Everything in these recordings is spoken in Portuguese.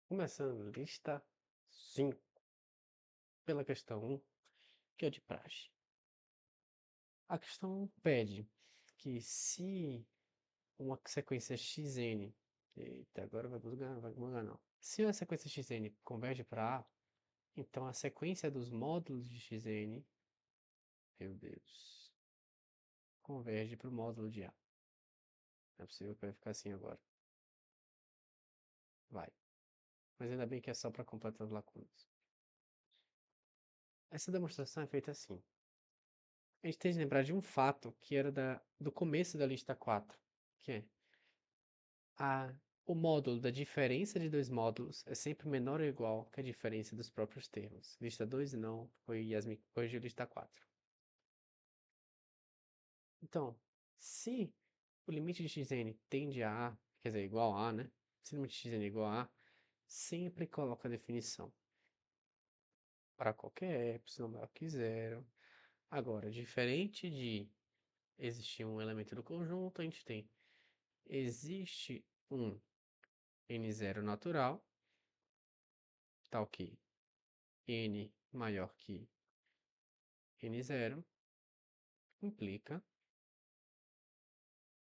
Começando lista 5, pela questão 1, que é de praxe. A questão 1 pede que se uma sequência xn, eita, agora vai bugar não. Se a sequência xn converge para A, então a sequência dos módulos de xn, meu Deus, converge para o módulo de A. Não é possível que vai ficar assim agora. Vai. Mas ainda bem que é só para completar as lacunas. Essa demonstração é feita assim. A gente tem que lembrar de um fato que era do começo da lista 4, que é o módulo da diferença de dois módulos é sempre menor ou igual que a diferença dos próprios termos. Lista 2 não, foi Yasmin que corrigiu lista 4. Então, se o limite de xn tende a A, quer dizer, igual a A, né? Se o limite de xn é igual a A, sempre coloca a definição para qualquer epsilon maior que zero. Agora, diferente de existir um elemento do conjunto, a gente tem existe um n0 natural, tal que n maior que n0, implica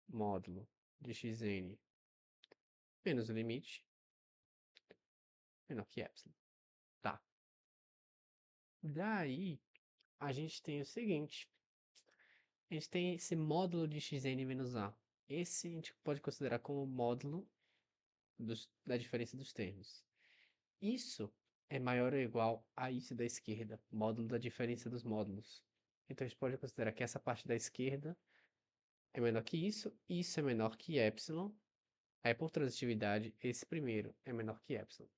módulo de xn menos o limite menor que epsilon. Tá. Daí, a gente tem o seguinte. A gente tem esse módulo de xn menos a. Esse a gente pode considerar como módulo da diferença dos termos. Isso é maior ou igual a isso da esquerda, módulo da diferença dos módulos. Então a gente pode considerar que essa parte da esquerda é menor que isso é menor que epsilon. Aí por transitividade, esse primeiro é menor que epsilon.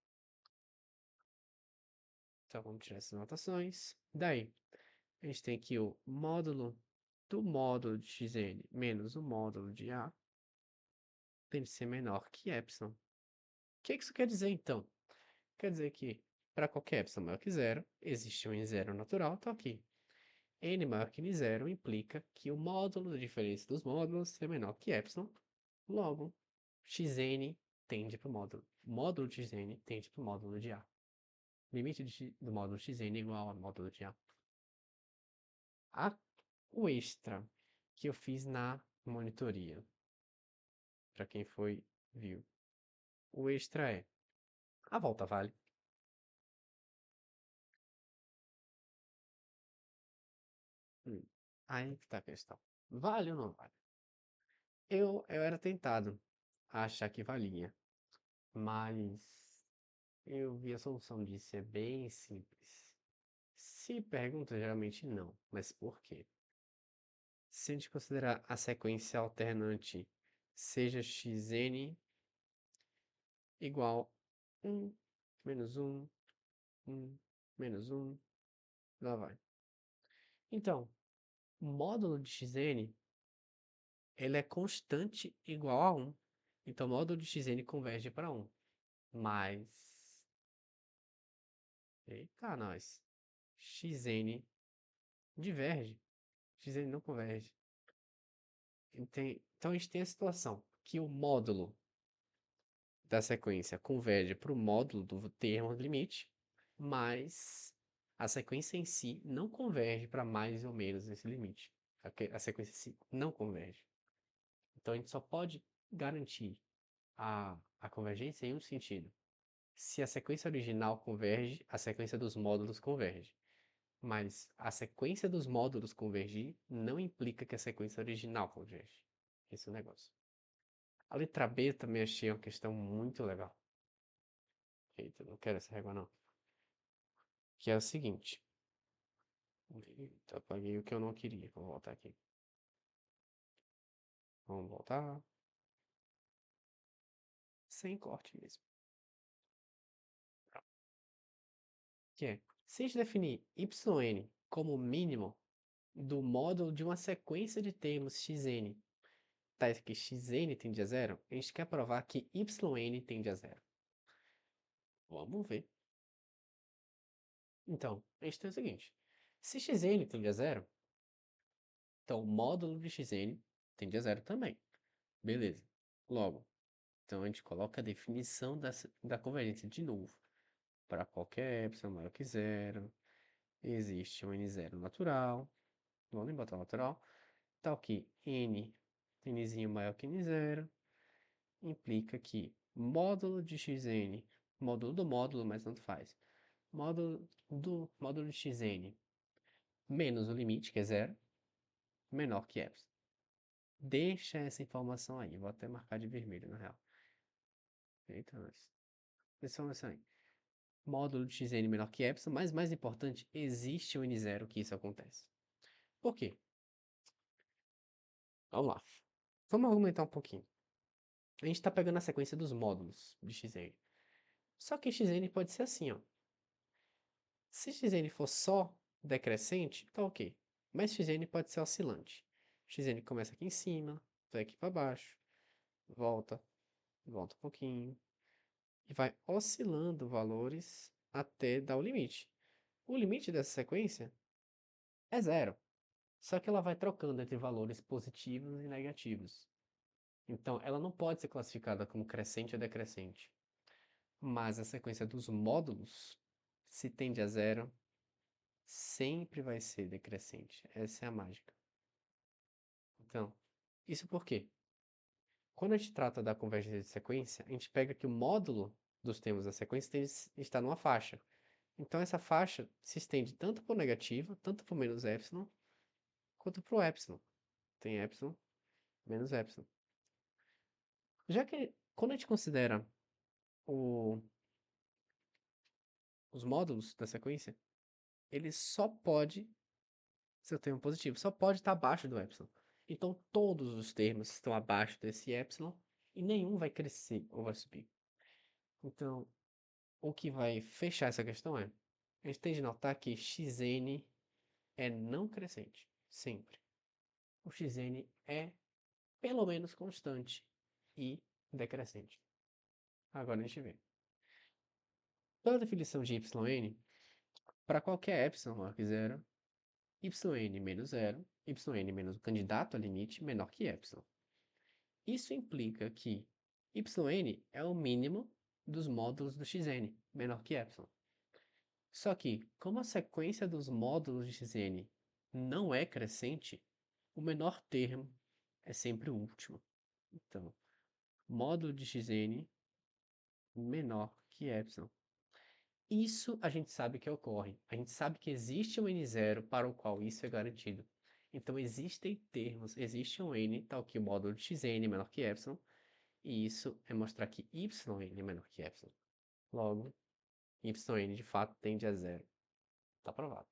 Então vamos tirar essas notações. Daí, a gente tem aqui o módulo do módulo de xn menos o módulo de A tem de ser menor que epsilon. O que isso quer dizer então? Quer dizer que para qualquer epsilon maior que zero, existe um n0 natural, tá aqui. N maior que n0 implica que o módulo da diferença dos módulos é menor que epsilon, logo, xn tende para o módulo. O módulo de xn tende para o módulo de A. Limite do módulo xn é igual ao módulo de A. O extra que eu fiz na monitoria, para quem foi, viu. O extra é, a volta vale. Aí que tá a questão. Vale ou não vale? Eu era tentado a achar que valia, mas eu vi a solução disso é bem simples. Se pergunta, geralmente não, mas por quê? Se a gente considerar a sequência alternante seja xn igual 1, menos 1, 1, menos 1, lá vai. Então, o módulo de xn, ele é constante igual a 1. Então, o módulo de xn converge para 1. Mas, eita, nós, xn diverge. Xn não converge. Então, a gente tem a situação que o módulo da sequência converge para o módulo do termo limite, mas a sequência em si não converge para mais ou menos esse limite. A sequência em si não converge. Então a gente só pode garantir a convergência em um sentido. Se a sequência original converge, a sequência dos módulos converge. Mas a sequência dos módulos convergir não implica que a sequência original converge. Esse é o negócio. A letra B também achei uma questão muito legal. Eita, não quero essa régua não. Que é o seguinte. Eita, apaguei o que eu não queria. Vou voltar aqui. Vamos voltar. Sem corte mesmo. Que é, se a gente definir yn como o mínimo do módulo de uma sequência de termos xn, tá que xn tende a zero, a gente quer provar que yn tende a zero. Vamos ver. Então, a gente tem o seguinte. Se xn tende a zero, então o módulo de xn tende a zero também. Beleza. Logo, Então, a gente coloca a definição da convergência de novo. Para qualquer epsilon maior que zero, existe um n0 natural. Vamos nem botar natural. Tal que nzinho maior que n0, implica que módulo de xn, módulo do módulo, mas tanto faz, módulo de xn menos o limite, que é zero, menor que epsilon. Deixa essa informação aí, vou até marcar de vermelho, na real. Eita, mas... essa informação aí. Módulo de xn menor que epsilon, mas mais importante, existe um n0 que isso acontece. Por quê? Vamos lá. Vamos argumentar um pouquinho. A gente está pegando a sequência dos módulos de xn. Só que xn pode ser assim, ó. Se xn for só decrescente, tá ok. Mas xn pode ser oscilante. Xn começa aqui em cima, vai aqui para baixo, volta, volta um pouquinho, e vai oscilando valores até dar o limite. O limite dessa sequência é zero. Só que ela vai trocando entre valores positivos e negativos. Então, ela não pode ser classificada como crescente ou decrescente. Mas a sequência dos módulos, se tende a zero, sempre vai ser decrescente. Essa é a mágica. Então, isso por quê? Quando a gente trata da convergência de sequência, a gente pega que o módulo dos termos da sequência está numa faixa. Então, essa faixa se estende tanto para o negativo, tanto para o menos epsilon, quanto para o epsilon. Tem epsilon, menos epsilon. Já que, quando a gente considera o, os módulos da sequência, ele só pode ser o termo positivo, só pode estar abaixo do epsilon. Então, todos os termos estão abaixo desse epsilon e nenhum vai crescer ou vai subir. Então, o que vai fechar essa questão é, a gente tem de notar que xn é não crescente, sempre. O xn é pelo menos constante e decrescente. Agora a gente vê. Pela definição de yn, para qualquer epsilon maior que zero, yn menos zero, yn menos o candidato a limite menor que epsilon. Isso implica que yn é o mínimo dos módulos do xn, menor que epsilon. Só que, como a sequência dos módulos de xn não é crescente, o menor termo é sempre o último. Então, módulo de xn menor que epsilon. Isso a gente sabe que ocorre. A gente sabe que existe um n0 para o qual isso é garantido. Então, existem termos, existe um n, tal que o módulo de xn menor que epsilon, e isso é mostrar que yn é menor que epsilon. Logo, yn de fato tende a zero. Está provado.